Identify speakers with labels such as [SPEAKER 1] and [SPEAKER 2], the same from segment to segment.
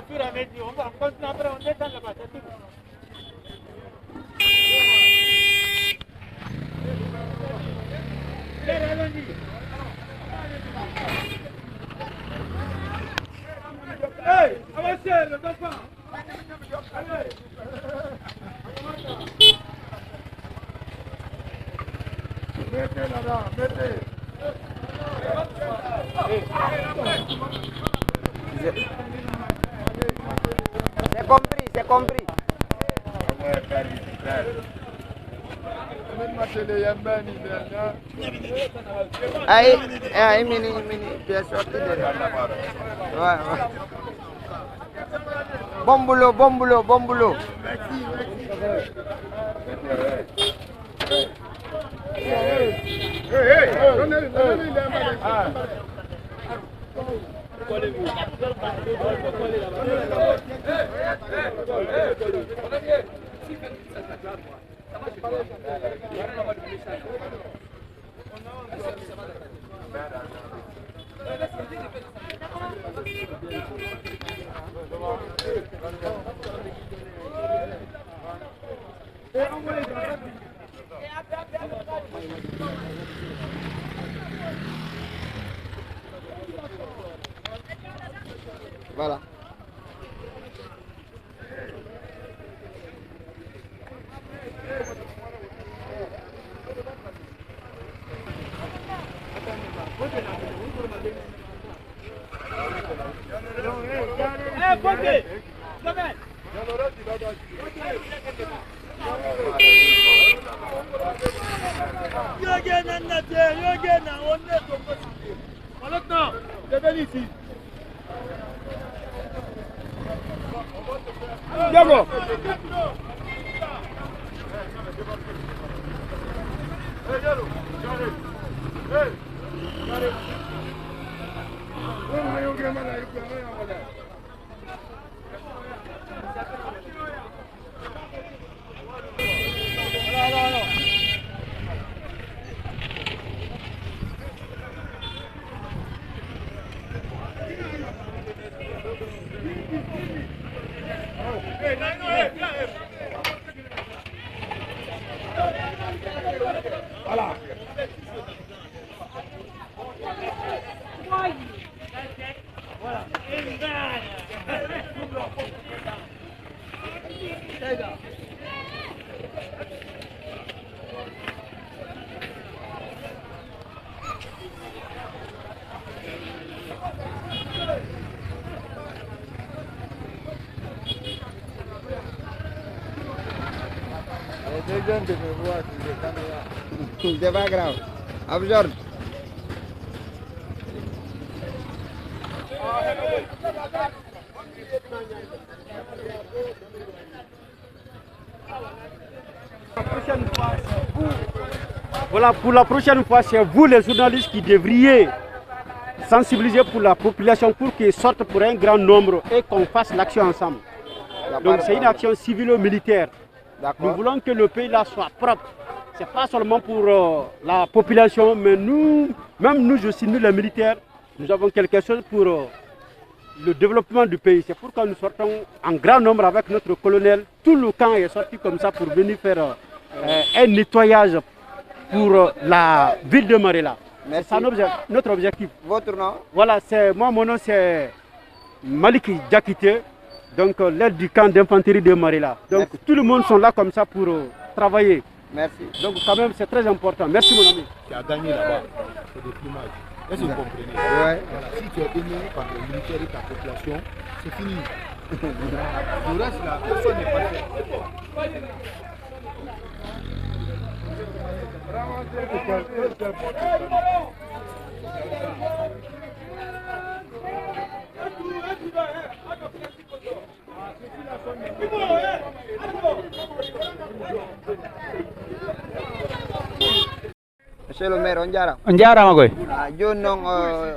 [SPEAKER 1] au fur et à mesure. On va continuer après, on descend là-bas. Hey, avancez les enfants. Mettez là-bas, mettez.
[SPEAKER 2] C'est compris, c'est compris. Aïe, mini, bien sorti de là. Ouais. Bon boulot, bon boulot, bon boulot. Voilà.
[SPEAKER 1] Diego. Voilà.
[SPEAKER 2] C'est pas grave. Absorbe.
[SPEAKER 3] Voilà, pour la prochaine fois, c'est vous les journalistes qui devriez sensibiliser pour la population pour qu'ils sortent pour un grand nombre et qu'on fasse l'action ensemble. Donc c'est une action civilo-militaire. Nous voulons que le pays là soit propre. Ce n'est pas seulement pour la population, mais nous, même nous aussi, nous les militaires, nous avons quelque chose pour le développement du pays. C'est pourquoi nous sortons en grand nombre avec notre colonel. Tout le camp est sorti comme ça pour venir faire un nettoyage pour la ville de Marella. C'est ça notre objectif.
[SPEAKER 2] Votre nom?
[SPEAKER 3] Voilà, mon nom c'est Malik Diakité, donc l'aide du camp d'infanterie de Marella. Donc merci. Tout le monde sont là comme ça pour travailler.
[SPEAKER 2] Merci.
[SPEAKER 3] Donc quand même c'est très important. Merci mon ami.
[SPEAKER 1] Tu as gagné là-bas, c'est des plumages. Est-ce que vous comprenez?
[SPEAKER 2] Ouais.
[SPEAKER 1] Voilà. Si tu es aimé par les militaires et ta population, c'est fini. Le reste là, personne n'est pas fait.
[SPEAKER 2] Monsieur le maire, on jarama.
[SPEAKER 4] On jarama koy.
[SPEAKER 2] Joni noon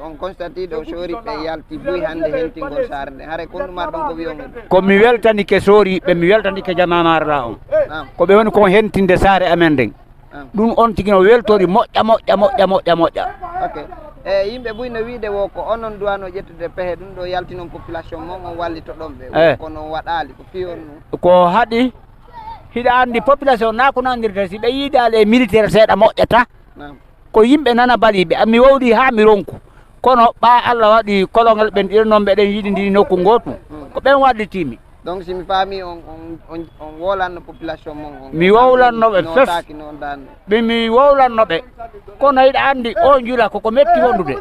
[SPEAKER 2] on constate ɗo soori ɓe yalti buy hannde hentingol sarde hare kondumar ɗon ko wiyon
[SPEAKER 4] komi weltanike sooriɓe mi weltanike jananare ɗa on koɓe woni ko hentinde saare amen nden ɗum on tigi no weltori moƴƴa.
[SPEAKER 2] Ok. Yimɓe ɓuyno wiide wo ko onon duwano ƴettude pehe ɗum ɗo yaltinon population mon on wallito ɗon ɓe kono waɗali ko piyon ɗum
[SPEAKER 4] ko haɗi hiɗa andi population na ko nandirta si ɓe yiidali e militaire seeɗa moƴƴata ko yimɓe nana baliɓe mi wowɗi ha mi ronku kono ɓa Allah waɗi kolongal ɓen ɗiɗo noon ɓeɗen yiɗidiri nokku gotu ko ɓen wallitimi.
[SPEAKER 2] Donc si mi faami on wolanno population mon
[SPEAKER 4] mi wowlannoɓe fef mi wowlannoɓe kono yiɗa andi o jula koko metti wondude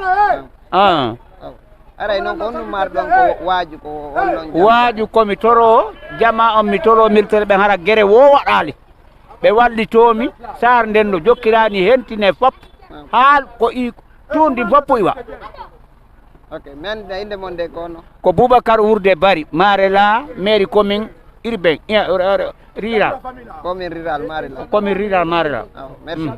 [SPEAKER 2] aray noon ko on ɗum marɗon ko waaju ko ollon
[SPEAKER 4] waaju komi toro jama on mi toro militaire ɓen hara guere wo waɗali ɓe wallitomi sar nden no jokkirani hentine fop haal ko i tundi foppo iwa.
[SPEAKER 2] Ok, men inde mon de kono
[SPEAKER 4] ko Boubacar Wurde Bari Marela mairie commune urbain rural
[SPEAKER 2] commune rural Marela
[SPEAKER 4] merci.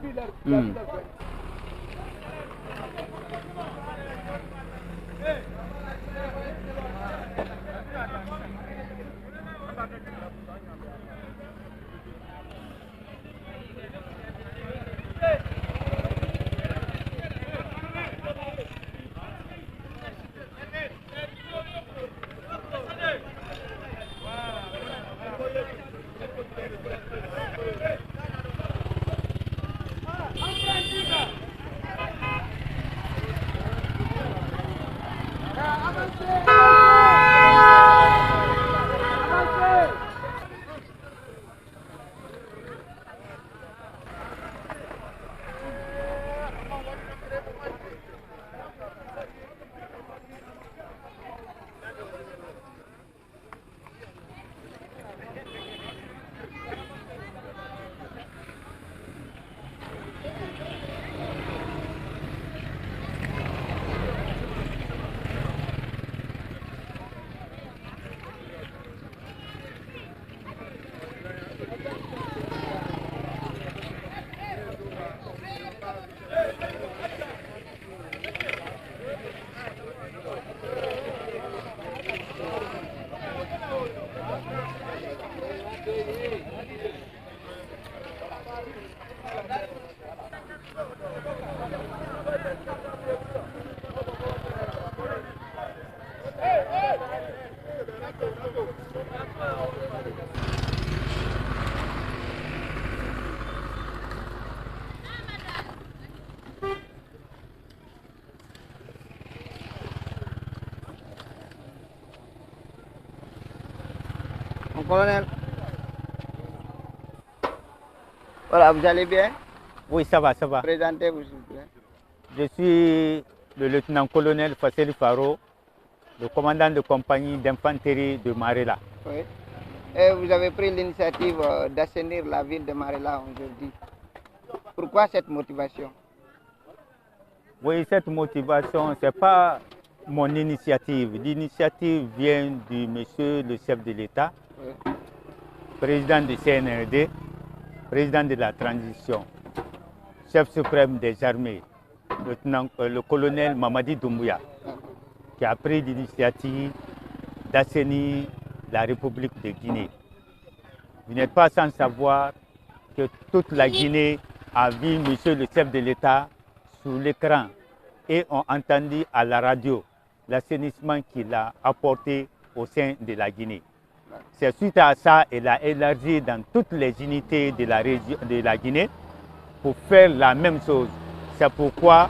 [SPEAKER 2] Colonel. Voilà, vous allez bien?
[SPEAKER 5] Oui, ça va, ça va.
[SPEAKER 2] Présentez-vous, s'il vous plaît.
[SPEAKER 5] Je suis le lieutenant-colonel Fassel Faro, le commandant de compagnie d'infanterie de Marela.
[SPEAKER 2] Oui. Et vous avez pris l'initiative d'assainir la ville de Marela aujourd'hui. Pourquoi cette motivation?
[SPEAKER 5] Oui, cette motivation, ce n'est pas mon initiative. L'initiative vient du monsieur le chef de l'État, oui, président du CNRD, président de la transition, chef suprême des armées, le colonel Mamadi Doumbouya, qui a pris l'initiative d'assainir la République de Guinée. Vous n'êtes pas sans savoir que toute la Guinée a vu monsieur le chef de l'État sur l'écran et ont entendu à la radio l'assainissement qu'il a apporté au sein de la Guinée. C'est suite à ça qu'il a élargi dans toutes les unités de la région de la Guinée pour faire la même chose. C'est pourquoi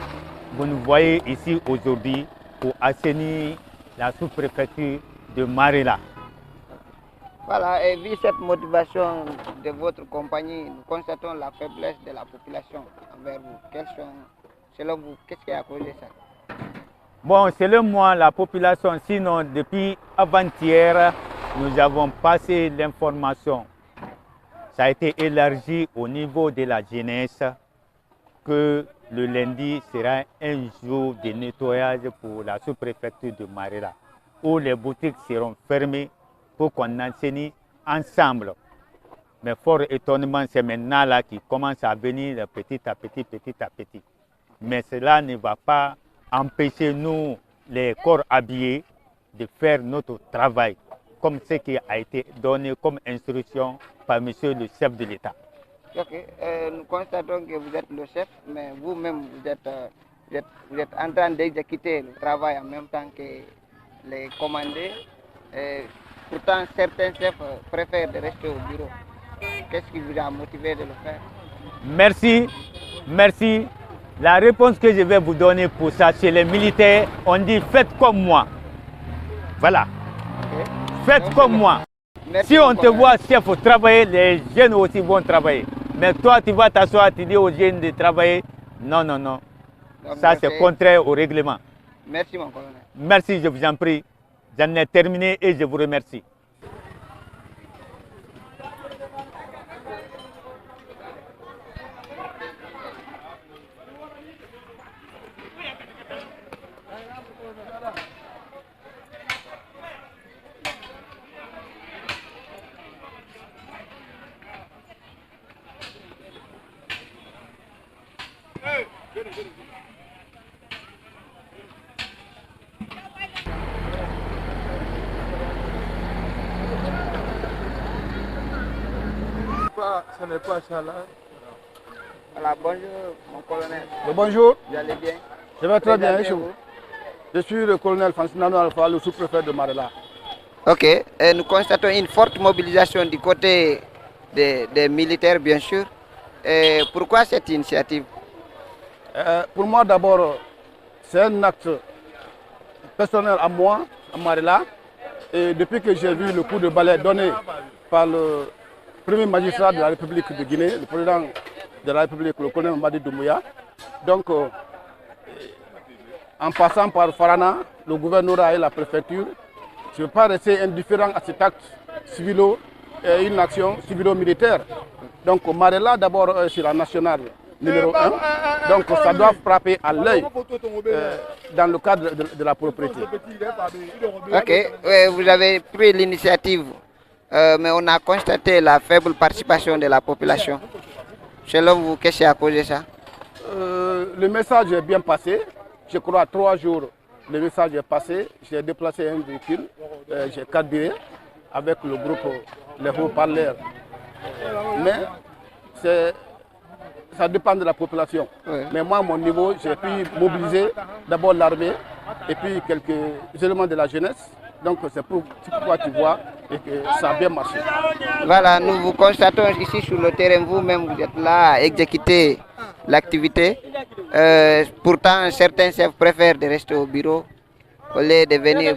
[SPEAKER 5] vous nous voyez ici aujourd'hui pour assainir la sous-préfecture de Marela.
[SPEAKER 2] Voilà, et vu cette motivation de votre compagnie, nous constatons la faiblesse de la population envers vous. Selon vous, qu'est-ce qui a causé ça?
[SPEAKER 5] Bon, selon moi, la population, sinon depuis avant-hier, nous avons passé l'information. Ça a été élargi au niveau de la jeunesse que le lundi sera un jour de nettoyage pour la sous-préfecture de Marela, où les boutiques seront fermées pour qu'on enseigne ensemble. Mais fort étonnement, c'est maintenant là qui commence à venir petit à petit, petit à petit. Mais cela ne va pas empêcher nous, les corps habillés, de faire notre travail, comme ce qui a été donné comme instruction par monsieur le chef de l'État.
[SPEAKER 2] Ok, nous constatons que vous êtes le chef, mais vous-même, vous êtes en train d'exécuter le travail en même temps que les commandés. Pourtant, certains chefs préfèrent de rester au bureau. Qu'est-ce qui vous a motivé de le faire?
[SPEAKER 5] Merci, merci. La réponse que je vais vous donner pour ça, chez les militaires, on dit faites comme moi. Voilà.
[SPEAKER 2] Okay.
[SPEAKER 5] Faites comme moi.
[SPEAKER 2] Merci
[SPEAKER 5] Si on te voit chef travailler, les jeunes aussi vont travailler. Mais toi, tu vas t'asseoir, tu dis aux jeunes de travailler. Non, non, non.
[SPEAKER 2] Donc,
[SPEAKER 5] ça, c'est contraire au règlement.
[SPEAKER 2] Merci, mon colonel.
[SPEAKER 5] Merci, je vous en prie. J'en ai terminé et je vous remercie.
[SPEAKER 1] Ce n'est pas ça là.
[SPEAKER 2] Voilà, bonjour, mon colonel.
[SPEAKER 1] Bonjour,
[SPEAKER 2] Vous allez bien?
[SPEAKER 1] je vais très bien.
[SPEAKER 2] Présentez-vous.
[SPEAKER 1] Je suis le colonel Francinano Alpha, le sous-préfet de Marella.
[SPEAKER 2] Ok, nous constatons une forte mobilisation du côté des militaires, bien sûr. Pourquoi cette initiative?
[SPEAKER 1] Pour moi, d'abord, c'est un acte personnel à moi, à Marella. Et depuis que j'ai vu le coup de balai donné par le premier magistrat de la République de Guinée, le président de la République, le colonel Madi Doumbouya, donc en passant par Farana, le gouvernorat et la préfecture, je ne peux pas rester indifférent à cet acte civilo, une action civilo-militaire. Donc Marella, d'abord, c'est la nationale numéro 1, donc ça doit frapper à l'œil dans le cadre de la propriété.
[SPEAKER 2] Ok, vous avez pris l'initiative, mais on a constaté la faible participation de la population. Selon vous, qu'est-ce qui a causé ça?
[SPEAKER 1] Le message est bien passé. Je crois 3 jours, le message est passé. J'ai déplacé un véhicule, j'ai carburé avec le groupe Les Haut-Parleurs. Mais ça dépend de la population.
[SPEAKER 2] Oui.
[SPEAKER 1] Mais moi, à mon niveau, j'ai pu mobiliser d'abord l'armée et puis quelques éléments de la jeunesse. Donc c'est pourquoi tu vois et que ça a bien marché.
[SPEAKER 2] Voilà, nous vous constatons ici sur le terrain, vous-même vous êtes là à exécuter l'activité. Pourtant, certains chefs préfèrent de rester au bureau au lieu de venir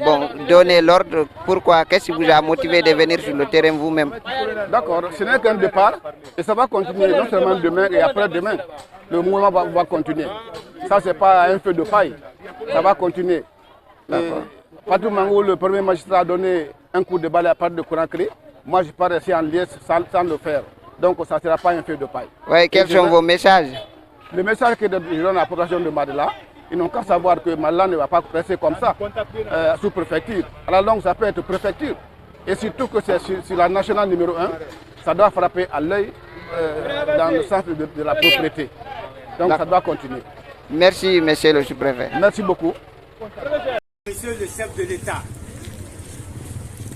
[SPEAKER 2] donner l'ordre. Pourquoi? Qu'est-ce qui vous a motivé de venir sur le terrain vous-même?
[SPEAKER 1] D'accord, ce n'est qu'un départ et ça va continuer non seulement demain et après-demain. Le mouvement va continuer. Ça, ce n'est pas un feu de paille. Ça va continuer. Fatou Mangou, le premier magistrat, a donné un coup de balai à part de Conakry. Moi, je ne suis pas resté en liesse sans le faire. Donc, ça ne sera pas un feu de paille.
[SPEAKER 2] Oui, quels sont vos messages?
[SPEAKER 1] Le message que je donne à la population de Marella, ils n'ont qu'à savoir que Marella ne va pas rester comme ça, sous préfecture. À la longue, ça peut être préfecture. Et surtout que c'est sur la nationale numéro 1, ça doit frapper à l'œil dans le sens de la propriété. Donc, ça doit continuer.
[SPEAKER 2] Merci, monsieur le sous-préfet.
[SPEAKER 1] Merci beaucoup.
[SPEAKER 5] Monsieur le chef de l'État,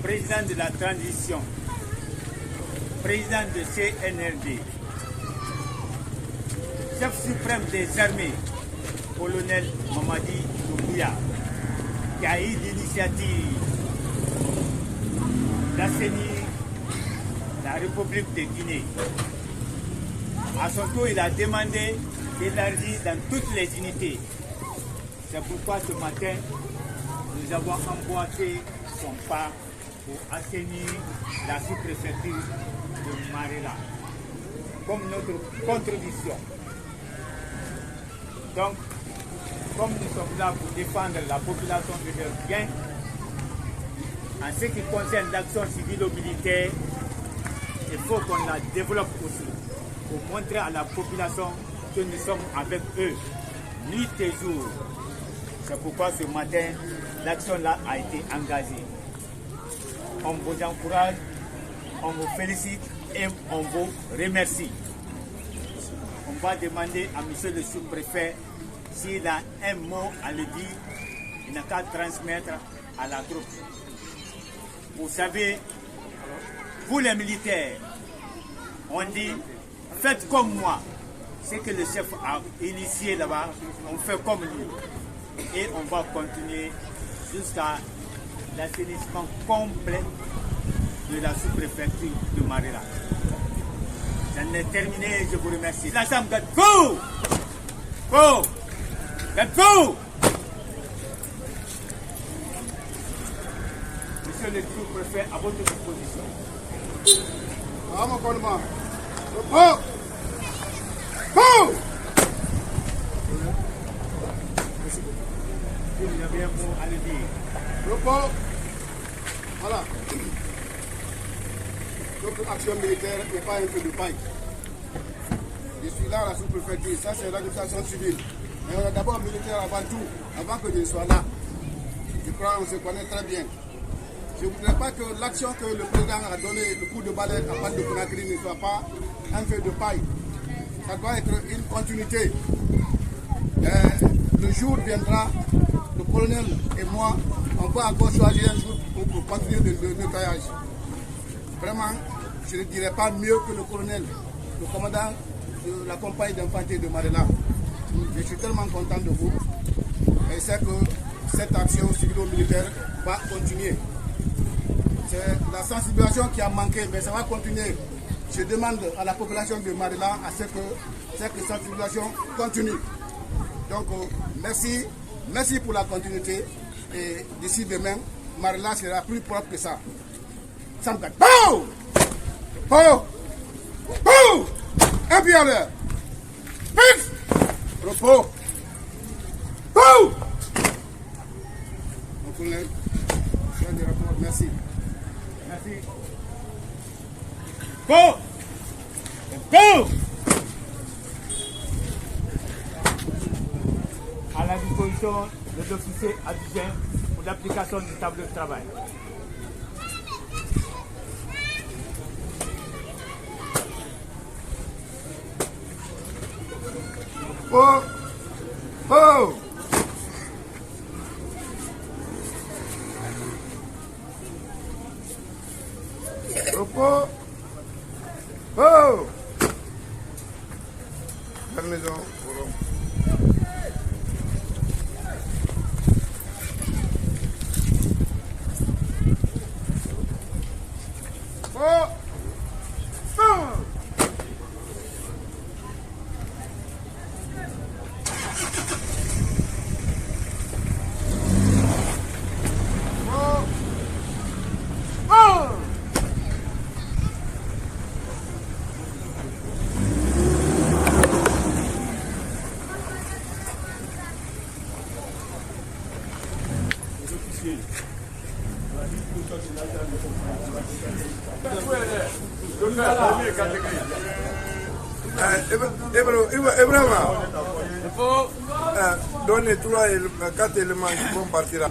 [SPEAKER 5] président de la transition, président de CNRD, chef suprême des armées, colonel Mamadi Doumbouya, qui a eu l'initiative d'assainir la République de Guinée. À son tour, il a demandé d'élargir dans toutes les unités. C'est pourquoi ce matin, nous avons emboîté son pas pour assainir la sous-préfecture de Marella comme notre contribution. Donc, comme nous sommes là pour défendre la population de leurs biens, en ce qui concerne l'action civilo-militaire, il faut qu'on la développe aussi, pour montrer à la population que nous sommes avec eux, nuit et jour. C'est pourquoi ce matin, l'action-là a été engagée. On vous encourage, on vous félicite et on vous remercie. On va demander à monsieur le sous-préfet s'il a un mot à le dire, il n'a qu'à transmettre à la troupe. Vous savez, vous les militaires, on dit faites comme moi. Ce que le chef a initié là-bas, on fait comme lui. Et on va continuer jusqu'à l'assainissement complet de la sous-préfecture de Marela. J'en ai terminé, je vous remercie. La Chambre Gadfou! Go! Gadfou! Monsieur le sous-préfet, à votre disposition.
[SPEAKER 1] Ah, mon commandement. Repos! Go!
[SPEAKER 5] Vous avez un mot à le dire.
[SPEAKER 1] Repos. Voilà. Notre action militaire n'est pas un feu de paille. Je suis là à la sous-préfecture, ça c'est l'administration civile. Mais on est d'abord militaire avant tout, avant que je sois là. Je crois qu'on se connaît très bien. Je ne voudrais pas que l'action que le président a donné, le coup de balai à Pan de Conakry, ne soit pas un feu de paille. Ça doit être une continuité. Le jour viendra, le colonel et moi, on va encore choisir un jour pour continuer le nettoyage. Vraiment, je ne dirais pas mieux que le colonel, le commandant de la compagnie d'infanterie de Marela. Je suis tellement content de vous et c'est que cette action civilo-militaire va continuer. C'est la sensibilisation qui a manqué, mais ça va continuer. Je demande à la population de Marela à ce que cette sensibilisation continue. Donc, merci pour la continuité. Et d'ici demain, Marela sera plus propre que ça. Ça me gagne. Boum! Boum! Boum! Un pied à l'heure. Pif! Repos. Boum! Mon colonel, merci.
[SPEAKER 5] Merci. Go! Go! À la disposition de l'officier adjoint pour l'application du tableau de travail.
[SPEAKER 1] Oh! Oh! Repos. Oh! La maison. Oh! Oh! Ibrahima, il faut donner 4 éléments qui vont partir.